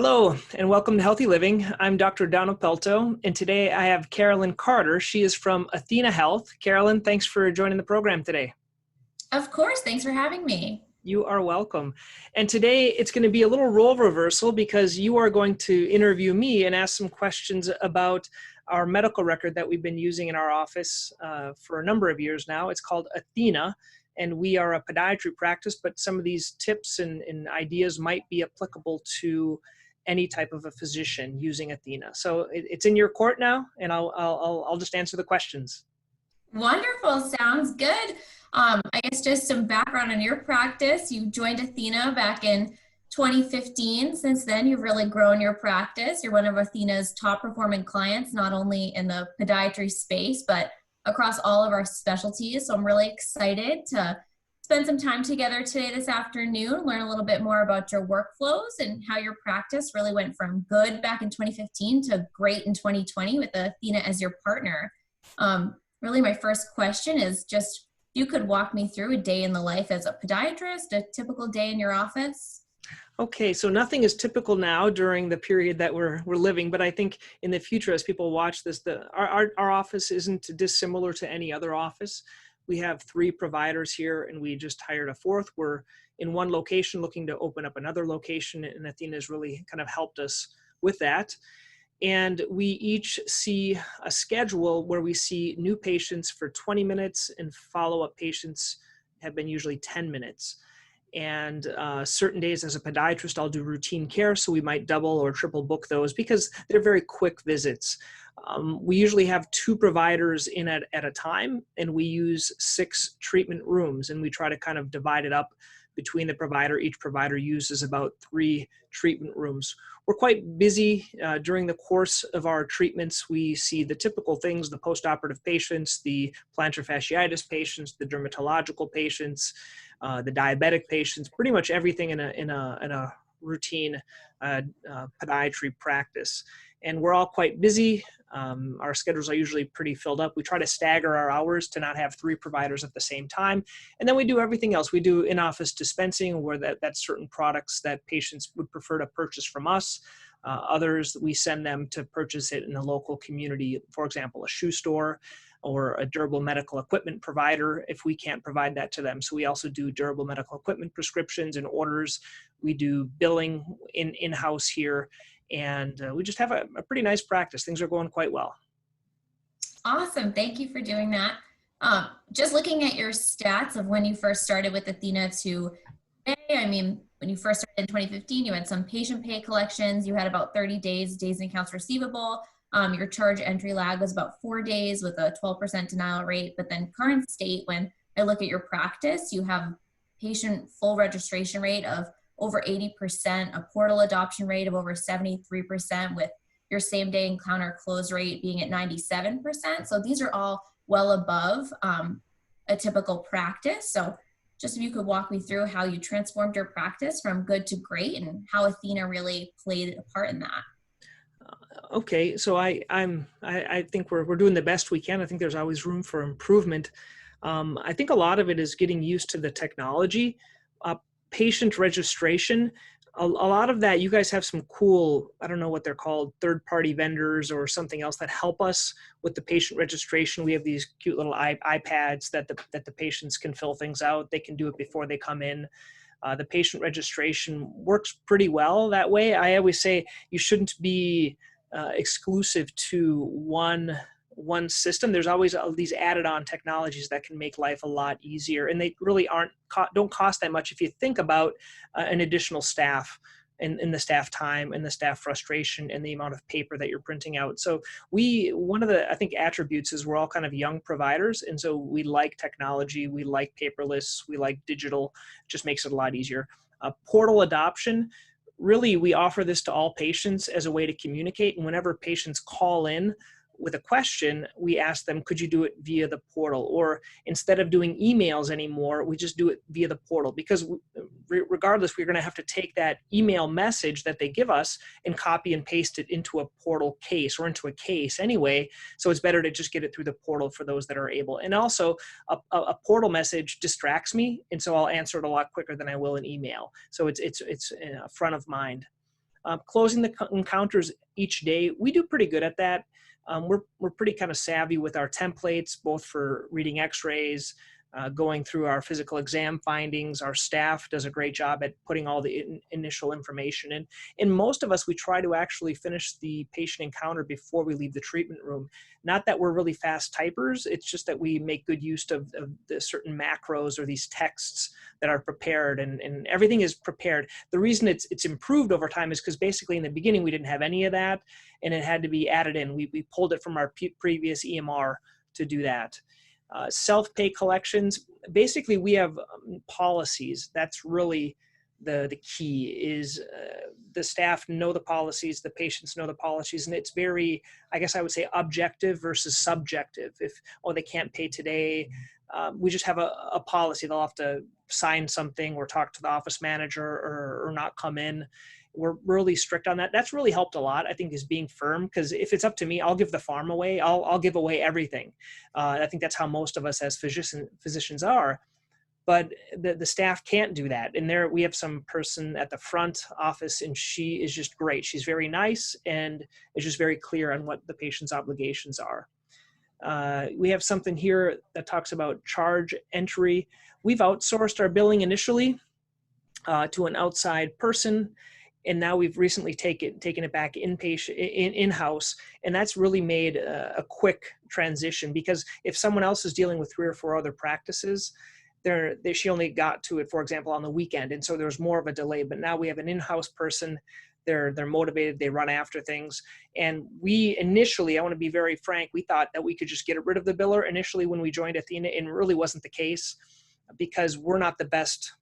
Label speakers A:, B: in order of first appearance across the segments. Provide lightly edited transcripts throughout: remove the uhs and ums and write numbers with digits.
A: Hello, and welcome to Healthy Living. I'm Dr. Donna Pelto, and today I have Carolyn Carter. She is from Athena Health. Carolyn, thanks for joining the program today.
B: Of course, thanks for having me.
A: You are welcome. And today it's going to be a little role reversal because you are going to interview me and ask some questions about our medical record that we've been using in our office for a number of years now. It's called Athena, and we are a podiatry practice, but some of these tips and ideas might be applicable to any type of a physician using Athena. So it's in your court now, and I'll just answer the questions.
B: Wonderful, sounds good. I guess just some background on your practice. You joined Athena back in 2015. Since then, you've really grown your practice. You're one of Athena's top performing clients, not only in the podiatry space, but across all of our specialties. So I'm really excited to spend some time together today this afternoon, learn a little bit more about your workflows and how your practice really went from good back in 2015 to great in 2020 with Athena as your partner. Really my first question is just, you could walk me through a day in the life as a podiatrist, a typical day in your office?
A: Okay, so nothing is typical now during the period that we're living, but I think in the future, as people watch this, our office isn't dissimilar to any other office. We have 3 providers here, and we just hired a 4th. We're in one location looking to open up another location, and Athena's really kind of helped us with that. And we each see a schedule where we see new patients for 20 minutes and follow-up patients have been usually 10 minutes. And certain days as a podiatrist, I'll do routine care, so we might double or triple book those because they're very quick visits. We usually have 2 providers in at a time, and we use 6 treatment rooms, and we try to kind of divide it up between the provider. Each provider uses about 3 treatment rooms. We're quite busy during the course of our treatments. We see the typical things, the postoperative patients, the plantar fasciitis patients, the dermatological patients, the diabetic patients, pretty much everything in a routine podiatry practice. And we're all quite busy. Our schedules are usually pretty filled up. We try to stagger our hours to not have 3 providers at the same time. And then we do everything else. We do in-office dispensing where that's certain products that patients would prefer to purchase from us. Others, we send them to purchase it in a local community, for example, a shoe store or a durable medical equipment provider if we can't provide that to them. So we also do durable medical equipment prescriptions and orders. We do billing in-house here. And we just have a pretty nice practice. Things are going quite well.
B: Awesome, thank you for doing that. Just looking at your stats of when you first started with Athena to today, I mean, when you first started in 2015, you had some patient pay collections, you had about 30 days in accounts receivable. Your charge entry lag was about 4 days with a 12% denial rate. But then current state, when I look at your practice, you have patient full registration rate of over 80%, a portal adoption rate of over 73%, with your same day encounter close rate being at 97%. So these are all well above a typical practice. So just if you could walk me through how you transformed your practice from good to great and how Athena really played a part in that.
A: Okay, so I think we're doing the best we can. I think there's always room for improvement. I think a lot of it is getting used to the technology. Patient registration, a lot of that, you guys have some cool, I don't know what they're called, third-party vendors or something else that help us with the patient registration. We have these cute little iPads that the patients can fill things out. They can do it before they come in. The patient registration works pretty well that way. I always say you shouldn't be exclusive to one system. There's always these added on technologies that can make life a lot easier, and they really don't cost that much if you think about an additional staff and the staff time and the staff frustration and the amount of paper that you're printing out. So one of the, I think, attributes is we're all kind of young providers, and so we like technology, we like paperless, we like digital. It just makes it a lot easier. Portal adoption, really we offer this to all patients as a way to communicate, and whenever patients call in with a question, we ask them, could you do it via the portal? Or instead of doing emails anymore, we just do it via the portal, because regardless, we're going to have to take that email message that they give us and copy and paste it into a portal case or into a case anyway. So it's better to just get it through the portal for those that are able. And also a portal message distracts me, and so I'll answer it a lot quicker than I will an email. So it's front of mind. Closing the encounters each day, we do pretty good at that. We're pretty kind of savvy with our templates, both for reading x-rays, going through our physical exam findings. Our staff does a great job at putting all the initial information in. And most of us, we try to actually finish the patient encounter before we leave the treatment room. Not that we're really fast typers, it's just that we make good use of the certain macros or these texts that are prepared, and everything is prepared. The reason it's improved over time is because basically in the beginning we didn't have any of that, and it had to be added in. We pulled it from our previous EMR to do that. Self-pay collections, basically we have policies. That's really the key is the staff know the policies, the patients know the policies, and it's very, I guess I would say, objective versus subjective. If, oh, they can't pay today, we just have a policy. They'll have to sign something or talk to the office manager or not come in. We're really strict on that. That's really helped a lot, I think, is being firm, because if it's up to me, I'll give the farm away. I'll give away everything. I think that's how most of us as physicians are. But the staff can't do that. And there we have some person at the front office, and she is just great. She's very nice and is just very clear on what the patient's obligations are. We have something here that talks about charge entry. We've outsourced our billing initially to an outside person, and now we've recently taken it back in-house, and that's really made a quick transition, because if someone else is dealing with 3 or 4 other practices, she only got to it, for example, on the weekend, and so there's more of a delay. But now we have an in-house person. They're motivated, they run after things. And we initially, I want to be very frank, we thought that we could just get rid of the biller initially when we joined Athena, and it really wasn't the case, because we're not the best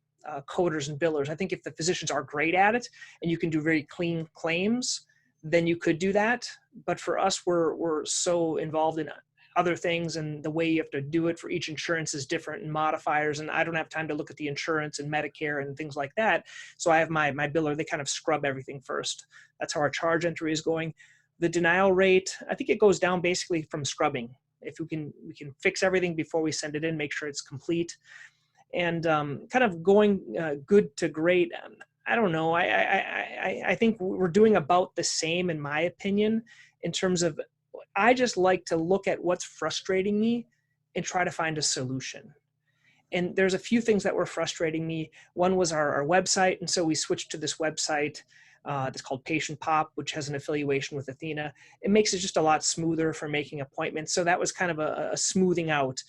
A: coders and billers. I think if the physicians are great at it and you can do very clean claims, then you could do that. But for us, we're so involved in other things, and the way you have to do it for each insurance is different, and modifiers, and I don't have time to look at the insurance and Medicare and things like that. So I have my biller, they kind of scrub everything first. That's how our charge entry is going. The denial rate, I think it goes down basically from scrubbing. If we can fix everything before we send it in, make sure it's complete. And kind of going good to great, I don't know. I think we're doing about the same, in my opinion, in terms of, I just like to look at what's frustrating me and try to find a solution. And there's a few things that were frustrating me. One was our website. And so we switched to this website that's called Patient Pop, which has an affiliation with Athena. It makes it just a lot smoother for making appointments. So that was kind of a smoothing out.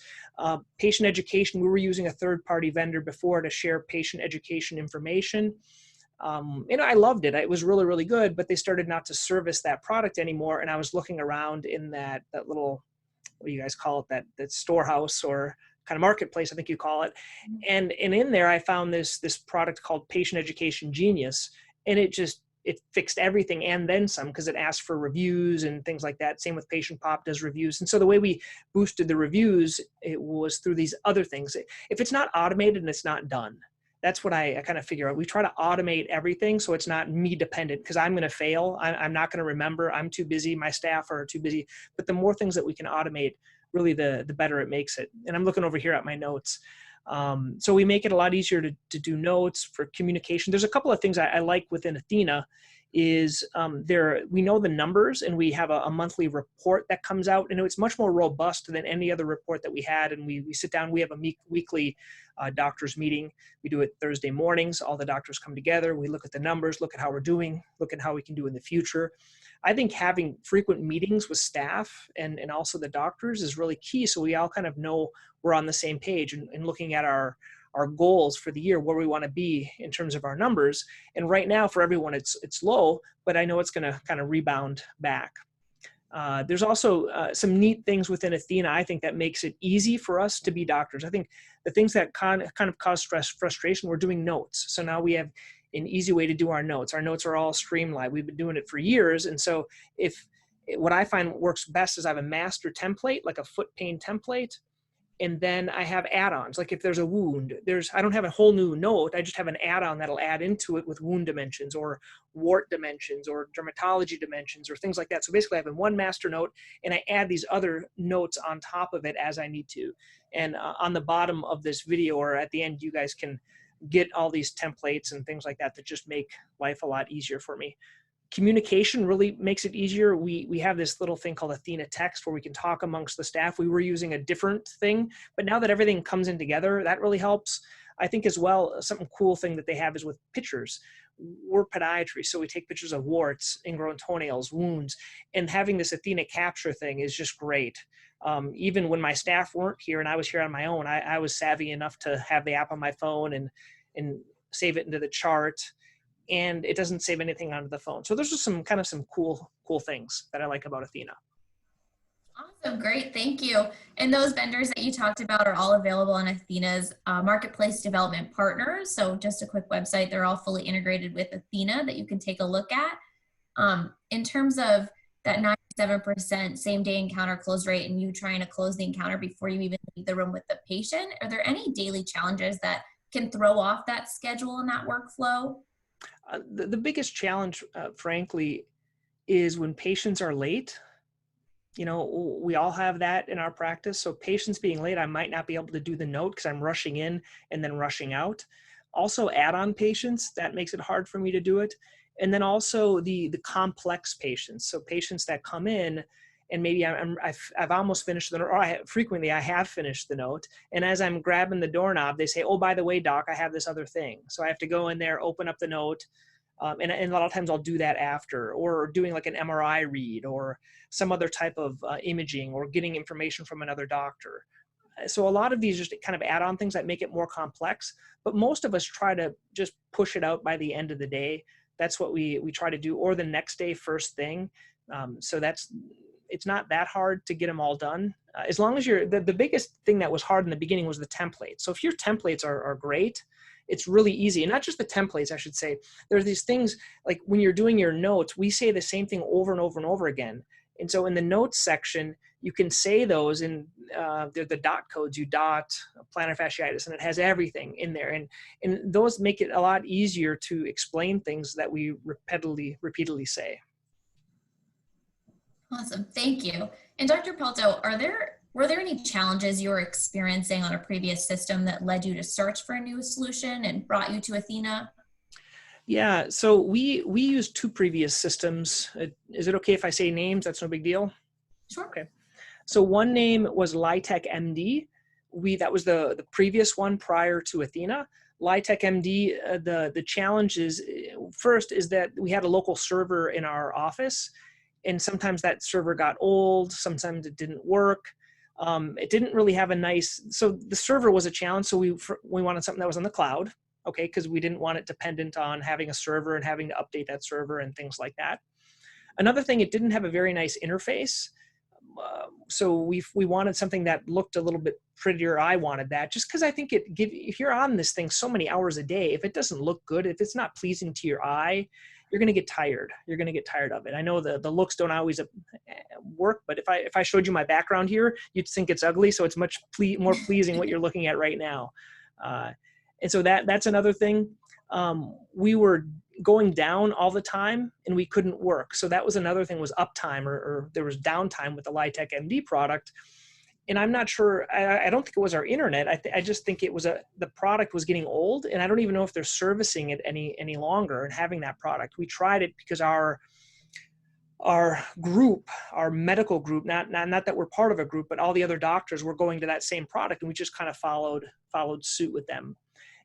A: Patient education, we were using a third-party vendor before to share patient education information. I loved it. It was really, really good, but they started not to service that product anymore. And I was looking around in that little, what do you guys call it? That storehouse or kind of marketplace, I think you call it. And in there, I found this product called Patient Education Genius. And it fixed everything and then some, because it asked for reviews and things like that. Same with Patient Pop does reviews. And so the way we boosted the reviews, it was through these other things. If it's not automated and it's not done, that's what I kind of figure out. We try to automate everything so it's not me dependent, because I'm going to fail. I'm not going to remember. I'm too busy. My staff are too busy. But the more things that we can automate, really the better it makes it. And I'm looking over here at my notes. So we make it a lot easier to do notes for communication. There's a couple of things I like within Athena is we know the numbers, and we have a monthly report that comes out, and it's much more robust than any other report that we had. And we sit down, we have a weekly doctors meeting. We do it Thursday mornings. All the doctors come together. We look at the numbers, look at how we're doing, look at how we can do in the future. I think having frequent meetings with staff and also the doctors is really key. So we all kind of know we're on the same page, and looking at our goals for the year, where we want to be in terms of our numbers. And right now for everyone, it's low, but I know it's going to kind of rebound back. There's also some neat things within Athena, I think, that makes it easy for us to be doctors. I think the things that kind of cause stress, frustration, we're doing notes. So now we have an easy way to do our notes. Our notes are all streamlined. We've been doing it for years. And so what I find works best is I have a master template, like a foot pain template. And then I have add-ons. Like if there's a wound, I don't have a whole new note. I just have an add-on that'll add into it with wound dimensions or wart dimensions or dermatology dimensions or things like that. So basically I have one master note, and I add these other notes on top of it as I need to. And on the bottom of this video or at the end, you guys can get all these templates and things like that just make life a lot easier for me. Communication really makes it easier. We have this little thing called Athena text where we can talk amongst the staff. We were using a different thing, but now that everything comes in together, that really helps. I think as well, something cool thing that they have is with pictures. We're podiatry, so we take pictures of warts, ingrown toenails, wounds, and having this Athena capture thing is just great. Even when my staff weren't here and I was here on my own, I was savvy enough to have the app on my phone and save it into the chart, and it doesn't save anything onto the phone. So there's just some cool things that I like about Athena.
B: Awesome, great, thank you. And those vendors that you talked about are all available on Athena's marketplace development partners. So just a quick website, they're all fully integrated with Athena that you can take a look at. In terms of that 97% same day encounter close rate and you trying to close the encounter before you even leave the room with the patient, are there any daily challenges that can throw off that schedule and that workflow?
A: The biggest challenge, frankly, is when patients are late. You know, we all have that in our practice. So patients being late, I might not be able to do the note because I'm rushing in and then rushing out. Also add-on patients, that makes it hard for me to do it. And then also the complex patients. So patients that come in and maybe I've almost finished the note, or frequently I have finished the note. And as I'm grabbing the doorknob, they say, oh, by the way, doc, I have this other thing. So I have to go in there, open up the note. And a lot of times I'll do that after, or doing like an MRI read or some other type of imaging or getting information from another doctor. So a lot of these just kind of add-on things that make it more complex, but most of us try to just push it out by the end of the day. That's what we try to do, or the next day, first thing. So it's not that hard to get them all done. As long as the biggest thing that was hard in the beginning was the templates. So if your templates are great, it's really easy. And not just the templates, I should say. There's these things like when you're doing your notes, we say the same thing over and over and over again. And so in the notes section, you can say those in they're the dot codes, you dot plantar fasciitis, and it has everything in there. And those make it a lot easier to explain things that we repeatedly say.
B: Awesome, thank you. And Dr. Pelto, were there any challenges you were experiencing on a previous system that led you to search for a new solution and brought you to Athena?
A: Yeah, so we used two previous systems. Is it okay if I say names? That's no big deal.
B: Sure.
A: Okay. So one name was Litech MD. That was the previous one prior to Athena. Litech MD, the challenge is, first is that we had a local server in our office, and sometimes that server got old, sometimes it didn't work. It didn't really have so the server was a challenge. So we wanted something that was on the cloud, okay, because we didn't want it dependent on having a server and having to update that server and things like that. Another thing, it didn't have a very nice interface. So we wanted something that looked a little bit prettier. I wanted that just because I think if you're on this thing so many hours a day, if it doesn't look good, if it's not pleasing to your eye, you're going to get tired. You're going to get tired of it. I know the looks don't always work, but if I showed you my background here, you'd think it's ugly. So it's much more pleasing what you're looking at right now. And so that's another thing. We were going down all the time and we couldn't work. So that was another thing, was uptime or there was downtime with the Litech MD product. And I'm not sure, I don't think it was our internet. I just think it was the product was getting old, and I don't even know if they're servicing it any longer and having that product. We tried it because our group, our medical group, not that we're part of a group, but all the other doctors were going to that same product, and we just kind of followed suit with them.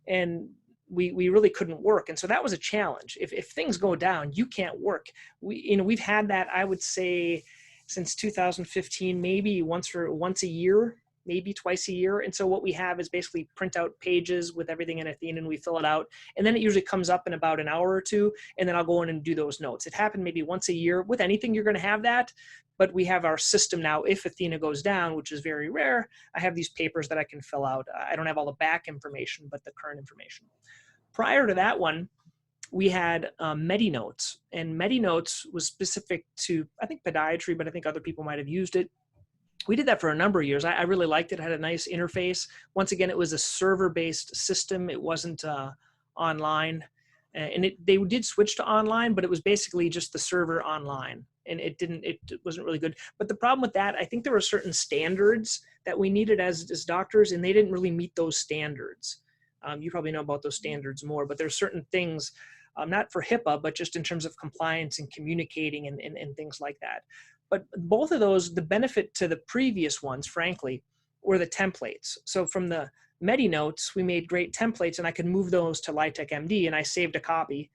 A: And we really couldn't work. And so that was a challenge. If things go down, you can't work. We've had that, I would say, since 2015, maybe once a year, maybe twice a year. And so what we have is basically print out pages with everything in Athena, and we fill it out. And then it usually comes up in about an hour or two, and then I'll go in and do those notes. It happened maybe once a year. With anything, you're going to have that. But we have our system now. If Athena goes down, which is very rare, I have these papers that I can fill out. I don't have all the back information, but the current information. Prior to that one, we had MediNotes, and MediNotes was specific to, I think, podiatry, but I think other people might have used it. We did that for a number of years. I really liked it. It had a nice interface. Once again, it was a server-based system. It wasn't online. And they did switch to online, but it was basically just the server online. And it wasn't really good. But the problem with that, I think there were certain standards that we needed as doctors, and they didn't really meet those standards. You probably know about those standards more, but there's certain things not for HIPAA, but just in terms of compliance and communicating and things like that. But both of those, the benefit to the previous ones, frankly, were the templates. So from the MediNotes, we made great templates, and I could move those to LITEC MD, and I saved a copy.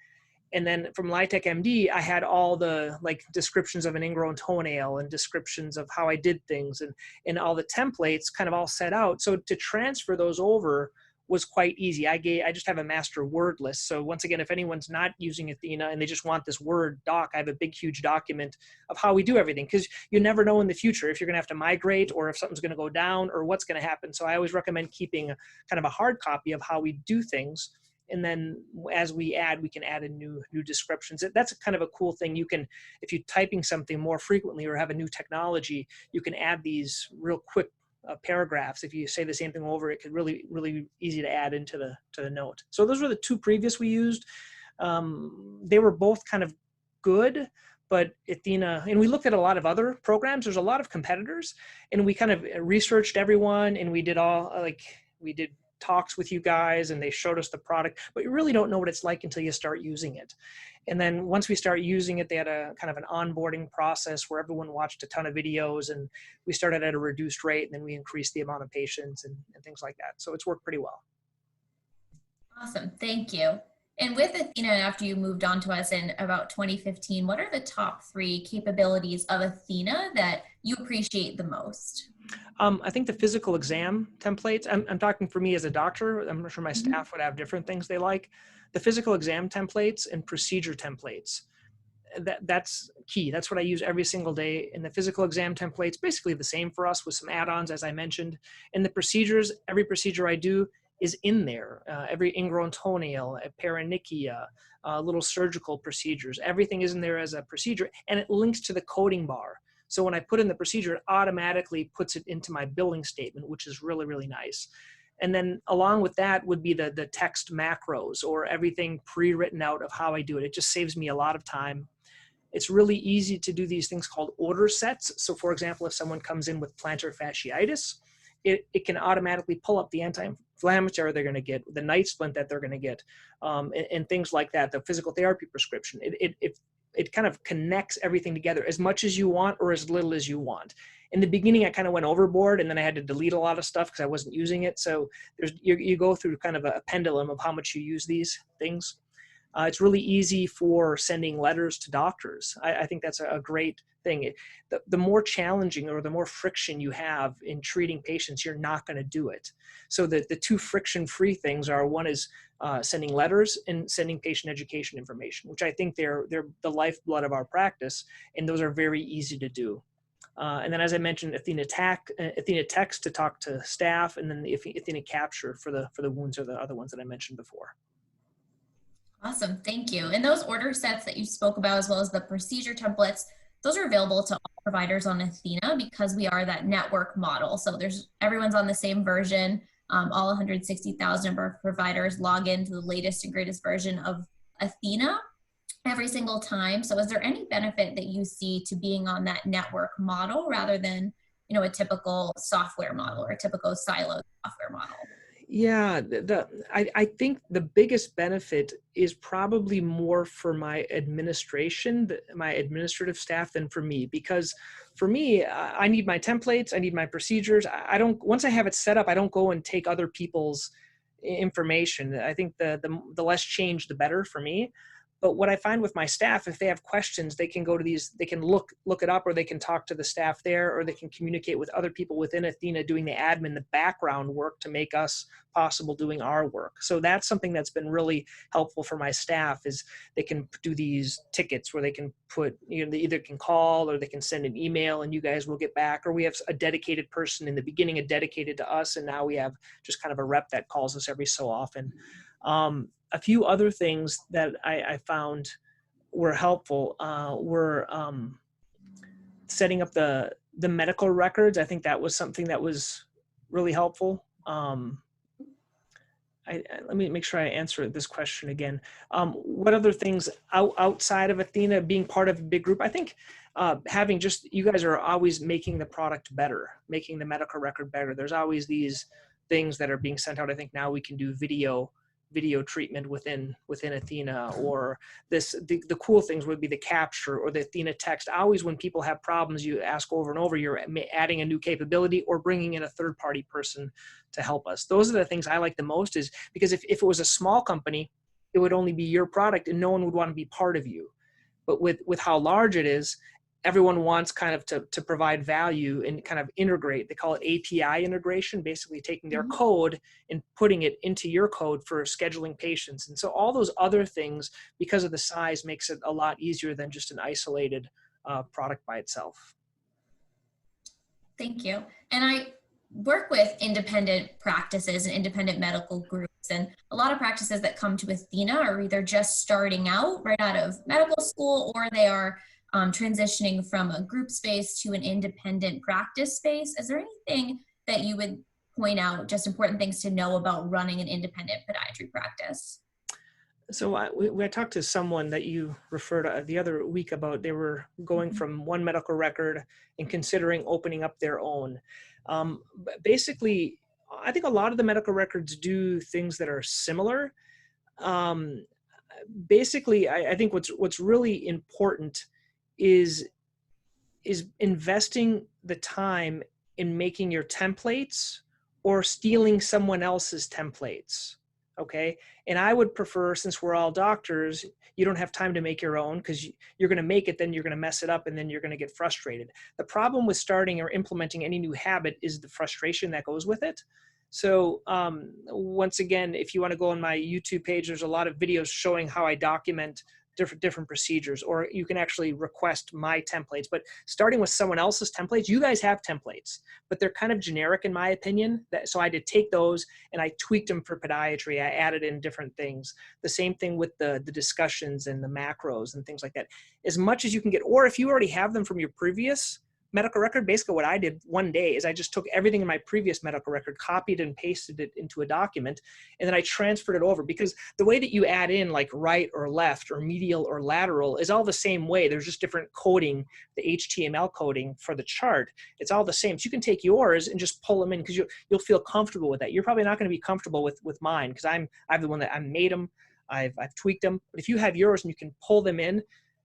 A: And then from LITEC MD, I had all the like descriptions of an ingrown toenail and descriptions of how I did things, and all the templates kind of all set out. So to transfer those over was quite easy. I just have a master word list. So once again, if anyone's not using Athena and they just want this Word doc, I have a big, huge document of how we do everything, because you never know in the future if you're going to have to migrate or if something's going to go down or what's going to happen. So I always recommend keeping kind of a hard copy of how we do things. And then as we add, we can add in new descriptions. That's kind of a cool thing. You can, if you're typing something more frequently or have a new technology, you can add these real quick paragraphs. If you say the same thing over, it could really easy to add into the note. So those were the two previous we used. They were both kind of good, but Athena, and we looked at a lot of other programs. There's a lot of competitors, and we kind of researched everyone, and we did talks with you guys, and they showed us the product, but you really don't know what it's like until you start using it. And then once we start using it, they had a kind of an onboarding process where everyone watched a ton of videos, and we started at a reduced rate, and then we increased the amount of patients and things like that. So it's worked pretty well.
B: Awesome, thank you. And with Athena, after you moved on to us in about 2015, what are the top 3 capabilities of Athena that you appreciate the most?
A: I think the physical exam templates, I'm talking for me as a doctor, I'm sure my staff would have different things they like. The physical exam templates and procedure templates, that's key. That's what I use every single day. And the physical exam templates, basically the same for us with some add-ons, as I mentioned. And the procedures, every procedure I do is in there. Every ingrown toenail, paronychia, little surgical procedures, everything is in there as a procedure, and it links to the coding bar. So when I put in the procedure, it automatically puts it into my billing statement, which is really nice. And then along with that would be the text macros, or everything pre-written out of how I do it. It just saves me a lot of time. It's really easy to do these things called order sets. So for example, if someone comes in with plantar fasciitis, it can automatically pull up the anti-inflammatory they're going to get, the night splint that they're going to get, and things like that, the physical therapy prescription. It kind of connects everything together as much as you want or as little as you want. In the beginning, I kind of went overboard, and then I had to delete a lot of stuff because I wasn't using it. So you go through kind of a pendulum of how much you use these things. It's really easy for sending letters to doctors. I think that's a great thing. The more challenging or the more friction you have in treating patients, you're not going to do it. So the 2 friction-free things are, one is sending letters and sending patient education information, which I think they're the lifeblood of our practice, and those are very easy to do. And then, as I mentioned, Athena Text to talk to staff, and then the Athena Capture for the wounds are the other ones that I mentioned before.
B: Awesome, thank you. And those order sets that you spoke about, as well as the procedure templates, those are available to all providers on Athena because we are that network model. So everyone's on the same version. All 160,000 of our providers log into the latest and greatest version of Athena every single time. So is there any benefit that you see to being on that network model rather than, a typical software model or a typical siloed software model?
A: Yeah, I think the biggest benefit is probably more for my administration, my administrative staff, than for me, because for me, I need my templates, I need my procedures. Once I have it set up, I don't go and take other people's information. I think the less change, the better for me. But what I find with my staff, if they have questions, they can go to they can look it up, or they can talk to the staff there, or they can communicate with other people within Athena doing the admin, the background work to make us possible doing our work. So that's something that's been really helpful for my staff, is they can do these tickets where they can put, they either can call or they can send an email and you guys will get back, or we have a dedicated person in the beginning, dedicated to us, and now we have just kind of a rep that calls us every so often. A few other things that I found were helpful were setting up the medical records. I think that was something that was really helpful. Let me make sure I answer this question again. What other things outside of Athena, being part of a big group? I think having you guys are always making the product better, making the medical record better. There's always these things that are being sent out. I think now we can do video video treatment within Athena, or the cool things would be the capture or the Athena text. Always when people have problems, you ask over and over, you're adding a new capability or bringing in a third-party person to help us. Those are the things I like the most, is because if it was a small company, it would only be your product and no one would want to be part of you. But with how large it is, everyone wants kind of to provide value and kind of integrate. They call it API integration, basically taking their code and putting it into your code for scheduling patients. And so all those other things, because of the size, makes it a lot easier than just an isolated product by itself.
B: Thank you. And I work with independent practices and independent medical groups, and a lot of practices that come to Athena are either just starting out right out of medical school, or they are transitioning from a group space to an independent practice space. Is there anything that you would point out, just important things to know about running an independent podiatry practice?
A: So I talked to someone that you referred to the other week about, they were going from one medical record and considering opening up their own. Basically, I think a lot of the medical records do things that are similar. Basically, I think what's really important is investing the time in making your templates or stealing someone else's templates. Okay. And I would prefer, since we're all doctors, you don't have time to make your own, because you're going to make it, then you're going to mess it up, and then you're going to get frustrated. The problem with starting or implementing any new habit is the frustration that goes with it. So once again, if you want to go on my YouTube page, there's a lot of videos showing how I document different procedures, or you can actually request my templates. But starting with someone else's templates, you guys have templates, but they're kind of generic in my opinion. So I had to take those and I tweaked them for podiatry. I added in different things. The same thing with the discussions and the macros and things like that. As much as you can get, or if you already have them from your previous medical record, basically what I did one day is I just took everything in my previous medical record, copied and pasted it into a document, and then I transferred it over, because the way that you add in like right or left or medial or lateral is all the same way. There's just different coding, the HTML coding for the chart. It's all the same. So you can take yours and just pull them in, because you'll feel comfortable with that. You're probably not going to be comfortable with mine, because I've the one that I made them, I've tweaked them. But if you have yours and you can pull them in,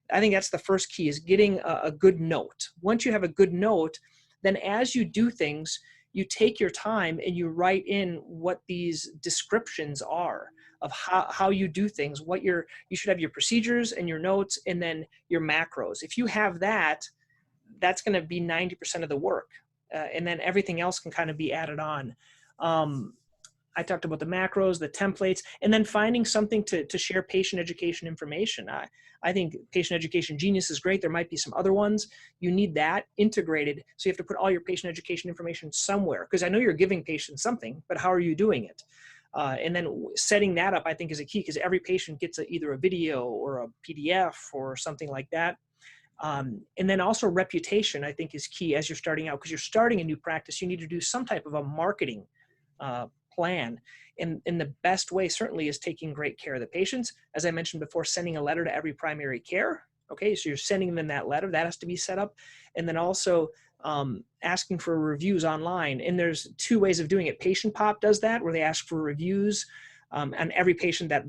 A: I think that's the first key, is getting a good note. Once you have a good note, then as you do things, you take your time and you write in what these descriptions are of how you do things, you should have your procedures and your notes, and then your macros. If you have that, that's going to be 90% of the work. And then everything else can kind of be added on. I talked about the macros, the templates, and then finding something to share patient education information. I think Patient Education Genius is great. There might be some other ones. You need that integrated. So you have to put all your patient education information somewhere, because I know you're giving patients something, but how are you doing it? And then setting that up, I think, is a key, because every patient gets either a video or a PDF or something like that. And then also reputation, I think, is key as you're starting out, because you're starting a new practice. You need to do some type of a marketing plan. And the best way certainly is taking great care of the patients. As I mentioned before, sending a letter to every primary care. Okay, so you're sending them that letter, that has to be set up. And then also asking for reviews online. And there's two ways of doing it. Patient Pop does that, where they ask for reviews on every patient that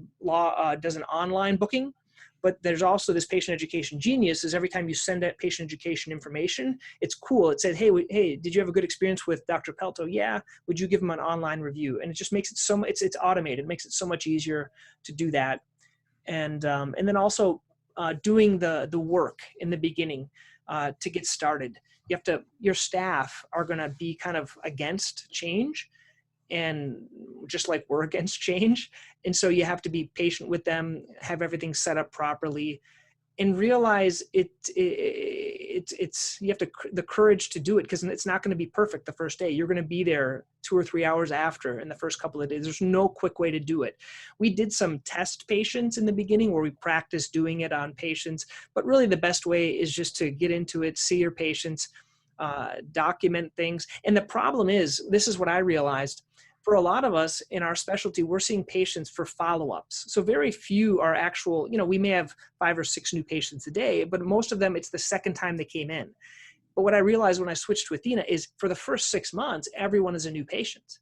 A: does an online booking. But there's also this Patient Education Genius, is every time you send that patient education information, it's cool. It said, hey, did you have a good experience with Dr. Pelto? Yeah. Would you give him an online review? And it just makes it so much, it's automated. It makes it so much easier to do that. And then also doing the work in the beginning to get started. Your staff are going to be kind of against change, and just like we're against change. And so you have to be patient with them, have everything set up properly, and realize you have the courage to do it, because it's not going to be perfect the first day. You're going to be there 2 or 3 hours after in the first couple of days. There's no quick way to do it. We did some test patients in the beginning where we practiced doing it on patients, but really the best way is just to get into it, see your patients, document things. And the problem is, this is what I realized, for a lot of us in our specialty, we're seeing patients for follow-ups. So very few are actual, we may have 5 or 6 new patients a day, but most of them, it's the second time they came in. But what I realized when I switched to Athena is, for the first 6 months, everyone is a new patient.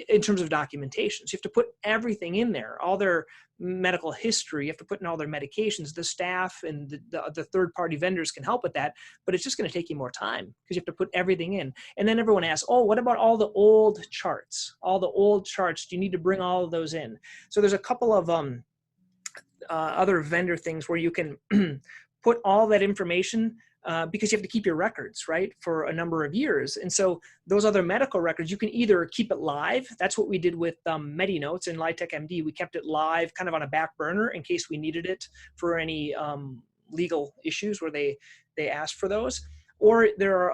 A: in terms of documentation. So you have to put everything in there, all their medical history, you have to put in all their medications. The staff and the third-party vendors can help with that, but it's just going to take you more time because you have to put everything in. And then everyone asks, oh, what about all the old charts? All the old charts, do you need to bring all of those in? So there's a couple of other vendor things where you can put all that information because you have to keep your records, right, for a number of years. And so those other medical records, you can either keep it live. That's what we did with MediNotes and Litech MD. We kept it live kind of on a back burner in case we needed it for any legal issues where they asked for those. Or there are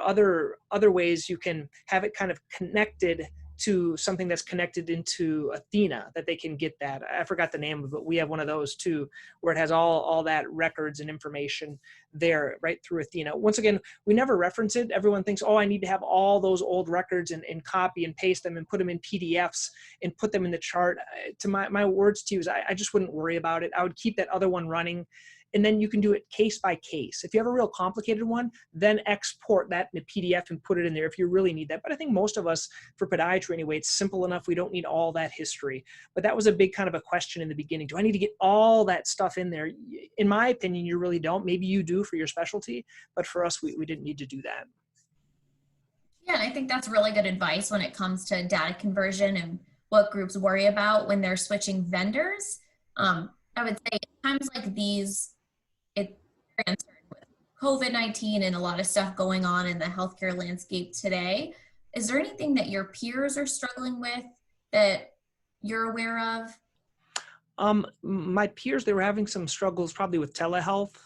A: other ways you can have it kind of connected to something that's connected into Athena, that they can get that. I forgot the name of it, but we have one of those too, where it has all that records and information there right through Athena. Once again, we never reference it. Everyone thinks, oh, I need to have all those old records and copy and paste them and put them in PDFs and put them in the chart. To my words to you is I just wouldn't worry about it. I would keep that other one running. And then you can do it case by case. If you have a real complicated one, then export that in a PDF and put it in there if you really need that. But I think most of us, for podiatry anyway, it's simple enough. We don't need all that history. But that was a big kind of a question in the beginning. Do I need to get all that stuff in there? In my opinion, you really don't. Maybe you do for your specialty, but for us, we didn't need to do that.
B: Yeah, and I think that's really good advice when it comes to data conversion and what groups worry about when they're switching vendors. I would say times like these, it's very uncertain with COVID-19 and a lot of stuff going on in the healthcare landscape today. Is there anything that your peers are struggling with that you're aware of?
A: My peers, they were having some struggles probably with telehealth,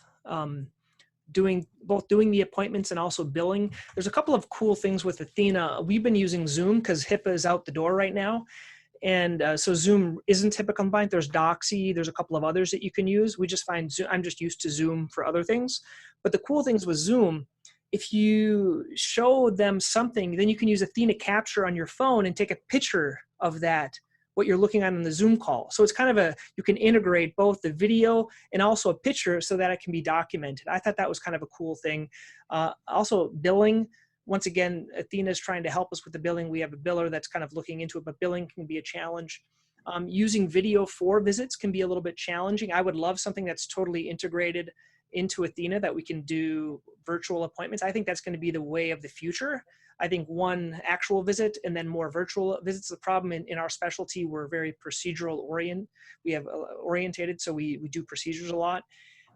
A: doing the appointments and also billing. There's a couple of cool things with Athena. We've been using Zoom because HIPAA is out the door right now. And so Zoom isn't HIPAA compliant. There's Doxy. There's a couple of others that you can use. We just find Zoom, I'm just used to Zoom for other things. But the cool things with Zoom, if you show them something, then you can use Athena Capture on your phone and take a picture of that, what you're looking at in the Zoom call. So it's kind of you can integrate both the video and also a picture so that it can be documented. I thought that was kind of a cool thing. Also billing. Once again, Athena is trying to help us with the billing. We have a biller that's kind of looking into it, but billing can be a challenge. Using video for visits can be a little bit challenging. I would love something that's totally integrated into Athena that we can do virtual appointments. I think that's going to be the way of the future. I think one actual visit and then more virtual visits. The problem in our specialty, we're very procedural orientated, so we do procedures a lot.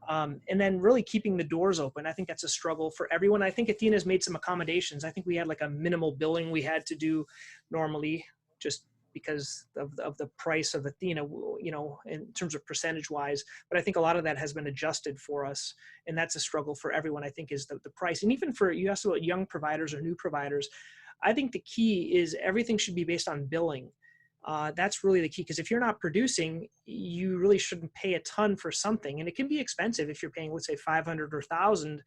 A: And then really keeping the doors open. I think that's a struggle for everyone. I think Athena's made some accommodations. I think we had like a minimal billing we had to do normally just because of the price of Athena, you know, in terms of percentage wise. But I think a lot of that has been adjusted for us. And that's a struggle for everyone, I think, is the price. And even for, you asked about young providers or new providers, I think the key is everything should be based on billing. That's really the key, because if you're not producing, you really shouldn't pay a ton for something, and it can be expensive if you're paying, let's say, $500 or $1,000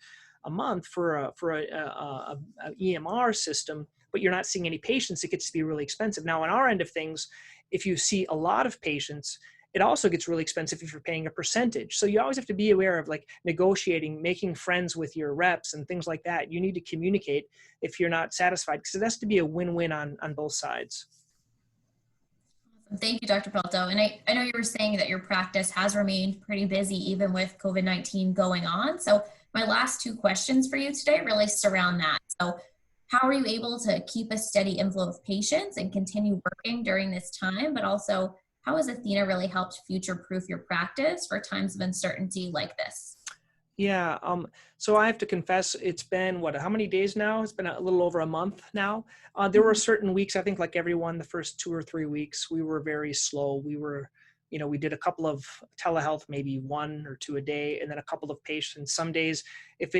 A: a month for a EMR system, but you're not seeing any patients. It gets to be really expensive. Now, on our end of things, if you see a lot of patients, it also gets really expensive if you're paying a percentage. So you always have to be aware of like negotiating, making friends with your reps and things like that. You need to communicate if you're not satisfied, because it has to be a win-win on both sides.
B: Thank you, Dr. Pelto. And I know you were saying that your practice has remained pretty busy even with COVID-19 going on. So my last two questions for you today really surround that. So how are you able to keep a steady inflow of patients and continue working during this time? But also, how has Athena really helped future-proof your practice for times of uncertainty like this?
A: Yeah, so I have to confess, it's been, how many days now? It's been a little over a month now. There were certain weeks, I think like everyone, the first 2 or 3 weeks, we were very slow. We were, we did a couple of telehealth, maybe 1 or 2 a day, and then a couple of patients. Some days,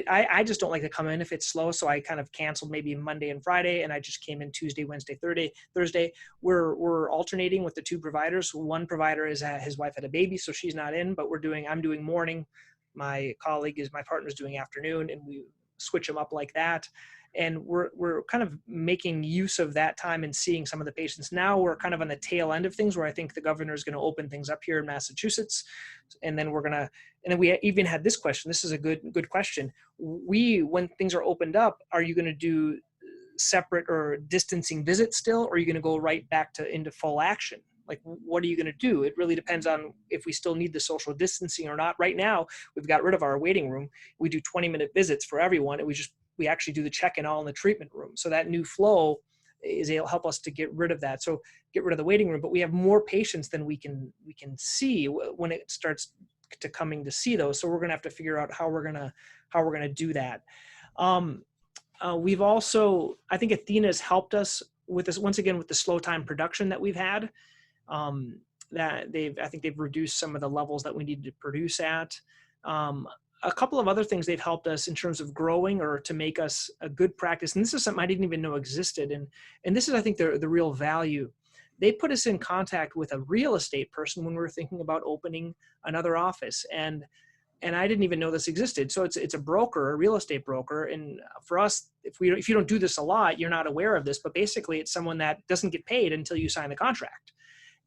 A: I just don't like to come in if it's slow, so I kind of canceled maybe Monday and Friday, and I just came in Tuesday, Wednesday, Thursday. We're alternating with the 2 providers. One provider his wife had a baby, so she's not in, but I'm doing morning. My partner's doing afternoon, and we switch them up like that. And we're kind of making use of that time and seeing some of the patients. Now we're kind of on the tail end of things where I think the governor is going to open things up here in Massachusetts. And then we even had this question. This is a good question. When things are opened up, are you going to do separate or distancing visits still, or are you going to go right back into full action? Like, what are you going to do? It really depends on if we still need the social distancing or not. Right now, we've got rid of our waiting room. We do 20-minute visits for everyone, and we actually do the check-in all in the treatment room. So that new flow is able to help us to get rid of that. So get rid of the waiting room, but we have more patients than we can see when it starts to coming to see those. So we're going to have to figure out how we're going to do that. We've also, I think Athena has helped us with this, once again, with the slow time production that we've had. That I think they've reduced some of the levels that we need to produce at. A couple of other things they've helped us in terms of growing or to make us a good practice. And this is something I didn't even know existed. And this is, I think, the real value. They put us in contact with a real estate person when we were thinking about opening another office. And I didn't even know this existed. So it's a broker, a real estate broker. And for us, if you don't do this a lot, you're not aware of this, but basically it's someone that doesn't get paid until you sign the contract.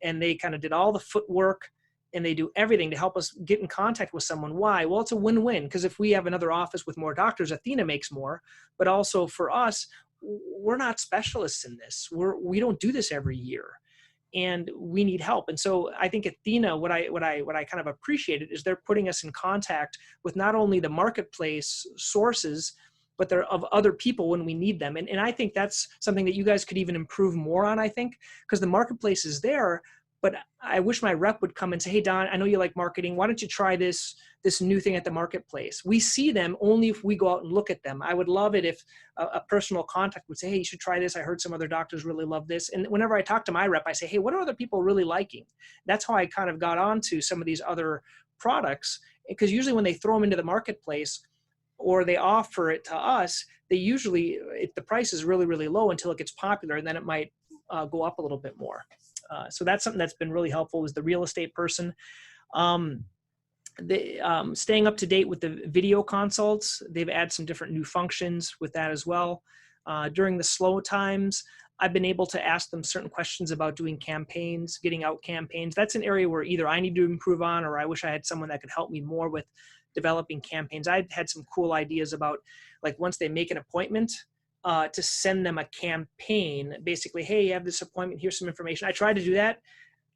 A: And they kind of did all the footwork, and they do everything to help us get in contact with someone. Why? Well, it's a win-win, because if we have another office with more doctors, Athena makes more, but also for us, we're not specialists in this. We don't do this every year, and we need help. And so I think Athena, what I kind of appreciated is they're putting us in contact with not only the marketplace sources, but they're of other people when we need them. And I think that's something that you guys could even improve more on, I think, because the marketplace is there, but I wish my rep would come and say, hey, Don, I know you like marketing. Why don't you try this new thing at the marketplace? We see them only if we go out and look at them. I would love it if a personal contact would say, hey, you should try this. I heard some other doctors really love this. And whenever I talk to my rep, I say, hey, what are other people really liking? That's how I kind of got onto some of these other products, because usually when they throw them into the marketplace, or they offer it to us, the price is really, really low until it gets popular, and then it might go up a little bit more. So that's something that's been really helpful, is the real estate person. Staying up to date with the video consults. They've added some different new functions with that as well. During the slow times, I've been able to ask them certain questions about doing campaigns, getting out campaigns. That's an area where either I need to improve on, or I wish I had someone that could help me more with developing campaigns. I had some cool ideas about, like, once they make an appointment, to send them a campaign, basically, hey, you have this appointment, here's some information. I tried to do that,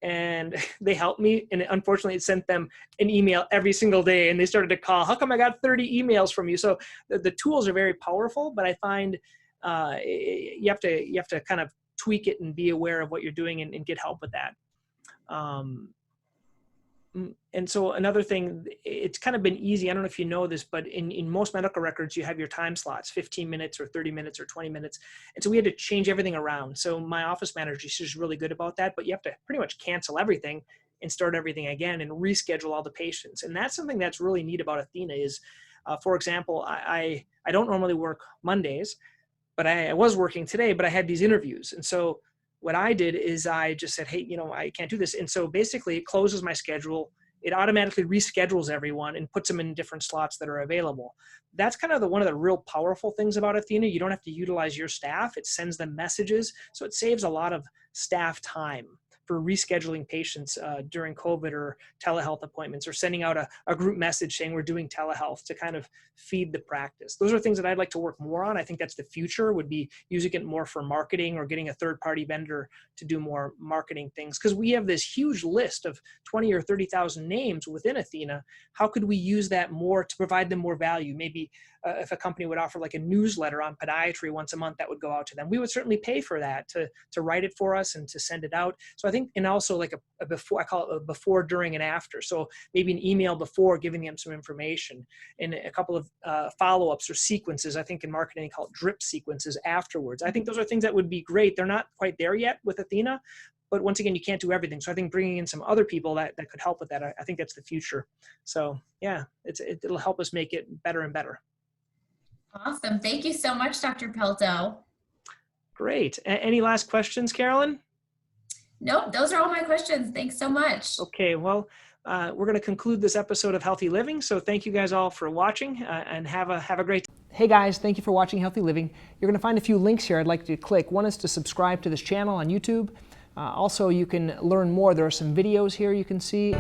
A: and they helped me, and unfortunately it sent them an email every single day, and they started to call, how come I got 30 emails from you? So the tools are very powerful, but I find you have to kind of tweak it and be aware of what you're doing and get help with that. And so another thing, it's kind of been easy. I don't know if you know this, but in most medical records, you have your time slots, 15 minutes or 30 minutes or 20 minutes. And so we had to change everything around. So my office manager, she's really good about that, but you have to pretty much cancel everything and start everything again and reschedule all the patients. And that's something that's really neat about Athena is, for example, I don't normally work Mondays, but I was working today, but I had these interviews. And so what I did is I just said, hey, I can't do this. And so basically it closes my schedule. It automatically reschedules everyone and puts them in different slots that are available. That's kind of one of the real powerful things about Athena. You don't have to utilize your staff. It sends them messages. So it saves a lot of staff time for rescheduling patients during COVID or telehealth appointments, or sending out a group message saying we're doing telehealth to kind of feed the practice. Those are things that I'd like to work more on. I think that's the future, would be using it more for marketing, or getting a third-party vendor to do more marketing things. Because we have this huge list of 20 or 30,000 names within Athena. How could we use that more to provide them more value? Maybe if a company would offer like a newsletter on podiatry once a month that would go out to them, we would certainly pay for that to write it for us and to send it out. So I think, and also like a before, I call it a before, during, and after. So maybe an email before, giving them some information, and a couple of follow-ups or sequences. I think in marketing, they call it drip sequences afterwards. I think those are things that would be great. They're not quite there yet with Athena, but once again, you can't do everything. So I think bringing in some other people that could help with that, I think that's the future. So yeah, it'll help us make it better and better.
B: Awesome. Thank you so much, Dr. Pelto.
A: Great. Any last questions, Carolyn?
B: Nope, those are all my questions. Thanks so much.
A: Okay, well, we're going to conclude this episode of Healthy Living. So thank you guys all for watching, and have a great day. Hey guys, thank you for watching Healthy Living. You're going to find a few links here I'd like you to click. One is to subscribe to this channel on YouTube. Also, you can learn more. There are some videos here you can see.